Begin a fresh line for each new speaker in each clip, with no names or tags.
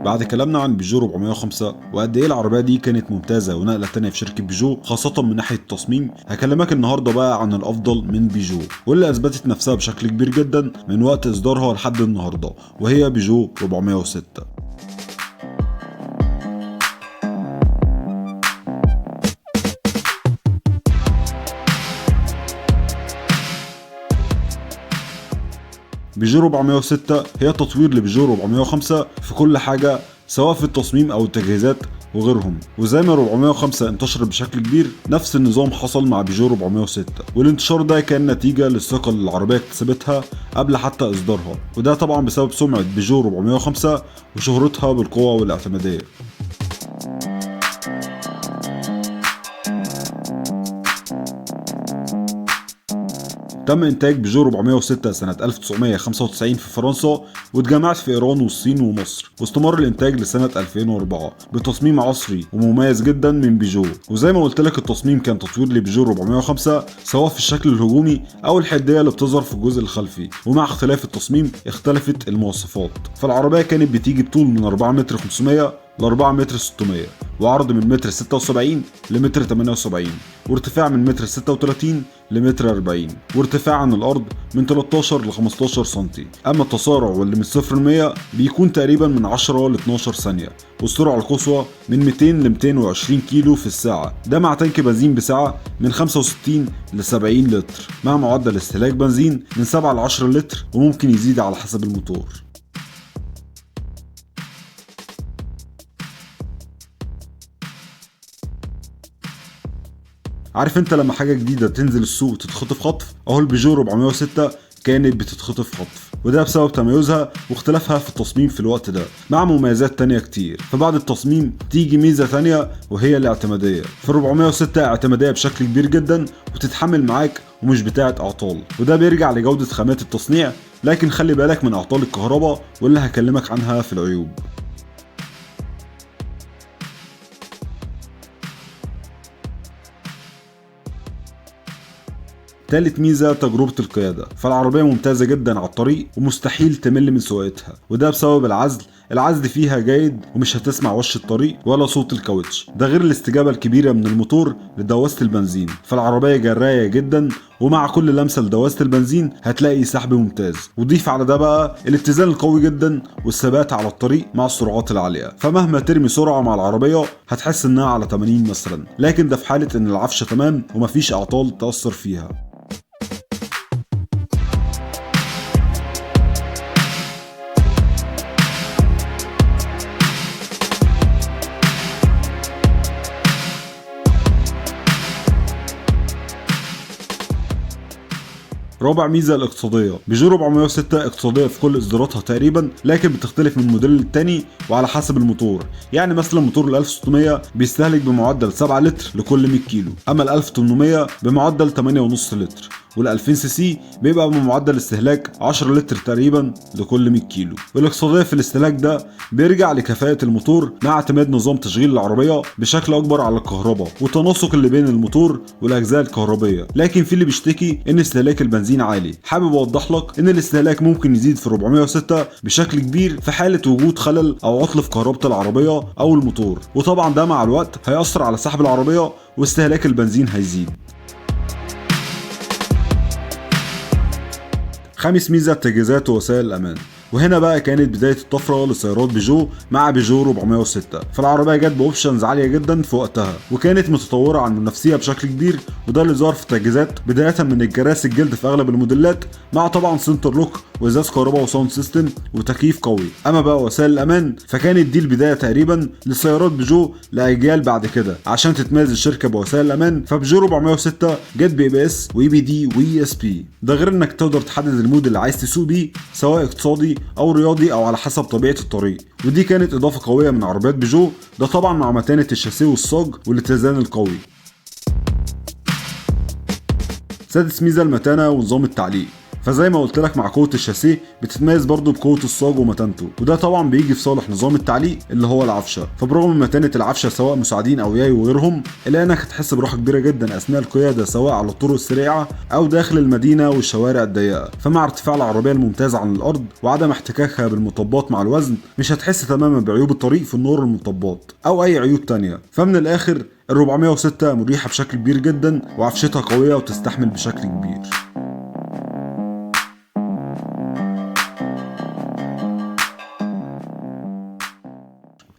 بعد كلامنا عن بيجو 405 وقد ايه العربيه دي كانت ممتازه ونقله تانية في شركه بيجو خاصه من ناحيه التصميم، هكلمك النهارده بقى عن الافضل من بيجو واللي اثبتت نفسها بشكل كبير جدا من وقت اصدارها لحد النهارده، وهي بيجو 406. بيجو 406 هي تطوير لبيجو 405 في كل حاجة، سواء في التصميم أو التجهيزات وغيرهم. وزي ما 405 انتشر بشكل كبير، نفس النظام حصل مع بيجو 406، والانتشار ده كان نتيجة للثقة اللي العربية اكتسبتها قبل حتى إصدارها، وده طبعا بسبب سمعة بيجو 405 وشهرتها بالقوة والاعتمادية. تم إنتاج بيجو 406 سنة 1995 في فرنسا، واتجمعت في إيران والصين ومصر، واستمر الإنتاج لسنة 2004 بتصميم عصري ومميز جدا من بيجو. وزي ما قلت لك التصميم كان تطوير لبيجو 405 سواء في الشكل الهجومي أو الحدية اللي بتظهر في الجزء الخلفي، ومع اختلاف التصميم اختلفت المواصفات. فالعربية كانت بتيجي بطول من 4 متر 500 ل 4 متر 600، وعرض من متر 76 لمتر 78، وارتفاع من متر 36 لمتر 40، وارتفاع عن الأرض من 13 ل 15 سنتي. أما التسارع واللي من 0 ل 100 بيكون تقريبا من 10 ل 12 ثانية، والسرعة القصوى من 200 ل 220 كيلو في الساعة، ده مع تانك بنزين بسعة من 65 ل 70 لتر، مع معدل استهلاك بنزين من 7 ل 10 لتر، وممكن يزيد على حسب الموتور. عارف انت لما حاجة جديدة تنزل السوق تتخطف خطف؟ اهو البيجو 406 كانت بتتخطف خطف، وده بسبب تميزها واختلافها في التصميم في الوقت ده، مع مميزات تانية كتير. فبعد التصميم تيجي ميزة تانية وهي الاعتمادية. في 406 اعتمادية بشكل كبير جدا وتتحمل معاك ومش بتاعة اعطال، وده بيرجع لجودة خامات التصنيع، لكن خلي بالك من اعطال الكهرباء واللي هكلمك عنها في العيوب. تالت ميزة تجربة القيادة، فالعربية ممتازة جدا على الطريق ومستحيل تمل من سواقتها، وده بسبب العزل فيها جيد ومش هتسمع وش الطريق ولا صوت الكاوتش، ده غير الاستجابة الكبيرة من الموتور لدواسة البنزين. فالعربية جراية جدا، ومع كل لمسة لدواسة البنزين هتلاقي سحب ممتاز. وضيف على ده بقى الاتزان القوي جدا والثبات على الطريق مع السرعات العالية، فمهما ترمي سرعة مع العربية هتحس انها على 80 مثلا، لكن ده في حالة ان العفشة تمام ومفيش اعطال تأثر فيها. رابع ميزة الاقتصادية. بيجو 406 اقتصادية في كل اصداراتها تقريبا، لكن بتختلف من موديل للتاني وعلى حسب الموتور. يعني مثلا موتور ال 1600 بيستهلك بمعدل 7 لتر لكل 100 كيلو، اما ال 1800 بمعدل 8.5 لتر، وال 2000 سي سي بيبقى بمعدل استهلاك 10 لتر تقريبا لكل 100 كيلو. والاقتصادية في الاستهلاك ده بيرجع لكفاءة الموتور مع اعتماد نظام تشغيل العربية بشكل اكبر على الكهرباء والتناسق اللي بين الموتور والاجزاء الكهربية. لكن في اللي بيشتكي ان استهلاك البنزين عالي، حابب اوضح لك ان الاستهلاك ممكن يزيد في 406 بشكل كبير في حالة وجود خلل او عطل في كهرباء العربية او الموتور، وطبعا ده مع الوقت هيأثر على سحب العربية واستهلاك البنزين هيزيد. خامس ميزة تجهيزات ووسائل الأمان، وهنا بقى كانت بداية الطفرة لسيارات بيجو مع بيجو 406. فالعربية جت بأوبشنز عالية جدا في وقتها، وكانت متطورة عن منافسيها بشكل كبير، وده اللي ظهر في التجهيزات بداية من الكراسي الجلد في أغلب الموديلات، مع طبعا سنتر لوك وإزاز كهرباء وساوند سيستم وتكييف قوي. أما بقى وسائل الأمان فكانت دي البداية تقريبا لسيارات بيجو لأجيال بعد كده. عشان تتميز الشركة بوسائل الأمان فبيجو 406 جت بABS وEBD وESP، ده غير إنك تقدر تحدد المود اللي عايز تسوق بيه سواء اقتصادي او رياضي او على حسب طبيعة الطريق، ودي كانت اضافة قوية من عربيات بيجو، ده طبعا مع متانة الشاسيه والصاج والاتزان القوي. سادس ميزة المتانة ونظام التعليق. فزي ما قلت لك مع قوه الشاسيه بتتميز برضو بقوه الصاج ومتانته، وده طبعا بيجي في صالح نظام التعليق اللي هو العفشه. فبرغم متانه العفشه سواء مساعدين او ياي وغيرهم، الا انك هتحس براحه كبيره جدا اثناء القياده سواء على الطرق السريعه او داخل المدينه والشوارع الضيقه. فمع ارتفاع العربيه الممتاز عن الارض وعدم احتكاكها بالمطبات مع الوزن، مش هتحس تماما بعيوب الطريق في النور المطبات او اي عيوب تانية. فمن الاخر ال 406 مريحه بشكل كبير جدا، وعفشتها قويه وتستحمل بشكل كبير.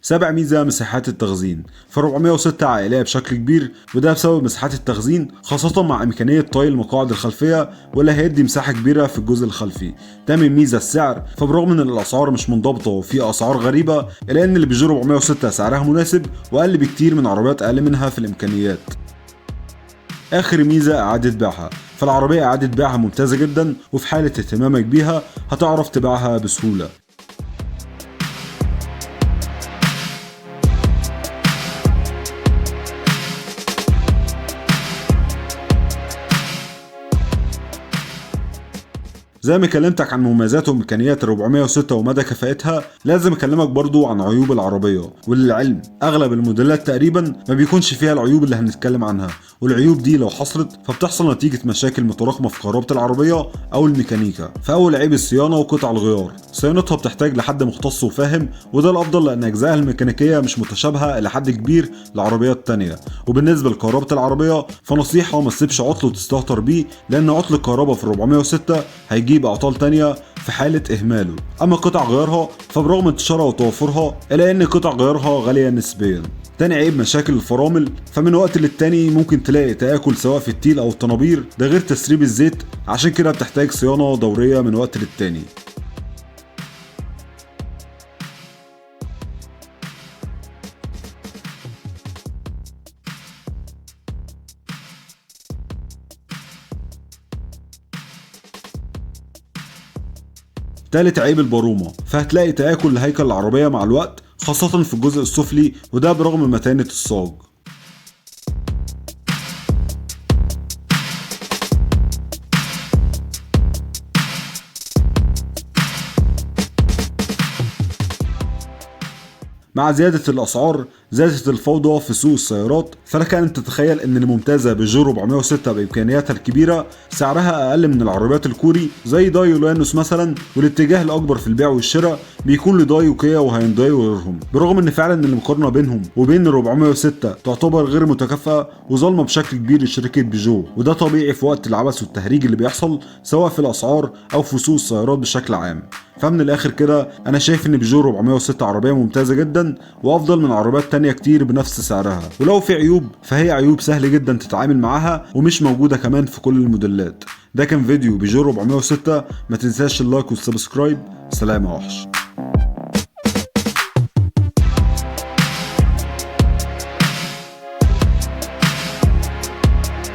سابع ميزة مساحات التخزين. ف 406 عائلية بشكل كبير، وده بسبب مساحات التخزين خاصة مع إمكانية طي المقاعد الخلفية، واللي هيدي مساحة كبيرة في الجزء الخلفي. تاني ميزة السعر. فبرغم إن الأسعار مش منضبطة وفي أسعار غريبة، إلا إن البيجو 406 سعرها مناسب وأقل بكتير من عربيات أقل منها في الإمكانيات. آخر ميزة إعادة بيعها. فالعربية إعادة بيعها ممتازة جدا، وفي حالة اهتمامك بيها هتعرف تبيعها بسهولة. زي ما كلمتك عن مميزات وامكانيات ال 406 ومدى كفاءتها، لازم اكلمك برضو عن عيوب العربيه. وللعلم اغلب الموديلات تقريبا ما بيكونش فيها العيوب اللي هنتكلم عنها، والعيوب دي لو حصلت فبتحصل نتيجه مشاكل متراكمه في كهرباء العربيه او الميكانيكا. فاول عيب الصيانه وقطع الغيار. صيانتها بتحتاج لحد مختص وفاهم، وده الافضل لان اجزائها الميكانيكيه مش متشابهه الى حد كبير لعربيات تانية. وبالنسبه لكهرباء العربيه فنصيحه ما تسيبش عطل وتستهتر بيه، لان عطل الكهرباء في 406 هيجيب اعطال تانية في حالة إهماله. أما قطع غيارها فبرغم انتشارها وتوفرها إلا أن قطع غيارها غالية نسبيا. تاني عيب مشاكل الفرامل. فمن وقت للتاني ممكن تلاقي تآكل سواء في التيل أو الطنابير، ده غير تسريب الزيت، عشان كده بتحتاج صيانة دورية من وقت للتاني. تالت عيب البرومة. فهتلاقي تآكل لهيكل العربية مع الوقت خاصة في الجزء السفلي، وده برغم متانة الصاج. مع زيادة الأسعار زادت الفوضى في سوق السيارات، فلك أن تتخيل أن الممتازة بيجو 406 بإمكانياتها الكبيرة سعرها أقل من العربيات الكوري زي داي ولانوس مثلا، والاتجاه الأكبر في البيع والشراء بيكون لداي وكيا وهيونداي وغيرهم. برغم أن فعلا المقارنة بينهم وبين ال 406 تعتبر غير متكافئة وظالمة بشكل كبير لشركة بيجو، وده طبيعي في وقت العبث والتهريج اللي بيحصل سواء في الأسعار أو في سوق السيارات بشكل عام. فمن الاخر كده انا شايف ان بيجو 406 عربيه ممتازه جدا، وافضل من عربيات تانية كتير بنفس سعرها. ولو في عيوب فهي عيوب سهل جدا تتعامل معاها ومش موجوده كمان في كل الموديلات. ده كان فيديو بيجو 406، ما تنساش اللايك والسبسكرايب. سلام يا وحش.